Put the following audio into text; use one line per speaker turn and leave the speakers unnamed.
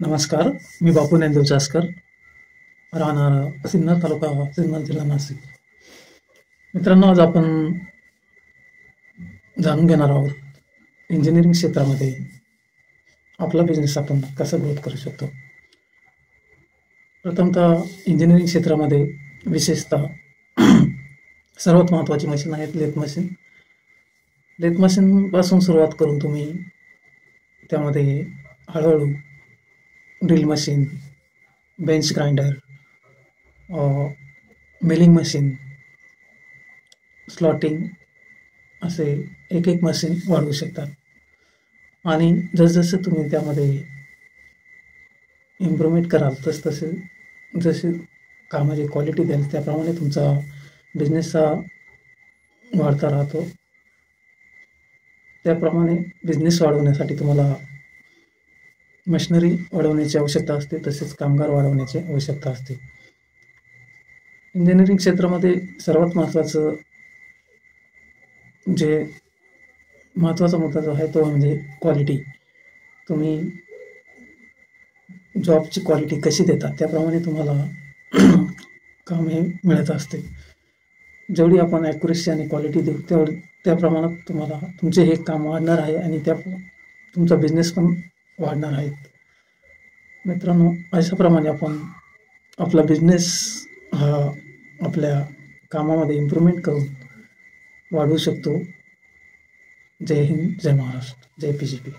नमस्कार. मी बापू ज्ञानदेव चासकर, राहणार सिन्नर तालुका, सिन्नर जिल्हा नाशिक. मित्रांनो, आज आपण जाणून घेणार आहोत इंजिनिअरिंग क्षेत्रामध्ये आपला बिझनेस आपण कसा ग्रोथ करू शकतो. प्रथमतः इंजिनिअरिंग क्षेत्रामध्ये विशेषतः सर्वात महत्त्वाची मशीन आहेत लेथ मशीन. लेथ मशीनपासून सुरुवात करून तुम्ही त्यामध्ये हळूहळू drill machine, bench grinder, milling machine, slotting असे एक एक मशीन वाढवू शकतात. आणि जसजसं तुम्ही त्यामध्ये इम्प्रूव्हमेंट कराल तसतसे जसे कामाची क्वालिटी द्याल त्याप्रमाणे तुमचा बिझनेसचा वाढता राहतो. त्याप्रमाणे बिझनेस वाढवण्यासाठी तुम्हाला मशिनरी वाढवण्याची आवश्यकता असते, तसेच कामगार वाढवण्याची आवश्यकता असते. इंजिनिअरिंग क्षेत्रामध्ये सर्वात महत्त्वाचं महत्त्वाचा मुद्दा जो आहे तो म्हणजे क्वालिटी. तुम्ही जॉबची क्वालिटी कशी देतात त्याप्रमाणे तुम्हाला काम हे मिळत असते. जेवढी आपण ॲक्युरेसी आणि क्वालिटी देऊ त्या प्रमाणात तुम्हाला तुमचे हे काम वाढणार आहे आणि तुमचा बिझनेस पण वाढणार आहेत. मित्रांनो, अशाप्रमाणे आपण आपला बिझनेस हा आपल्या कामामध्ये इम्प्रूव्हमेंट करून वाढवू शकतो. जय हिंद, जय महाराष्ट्र, जय PGP.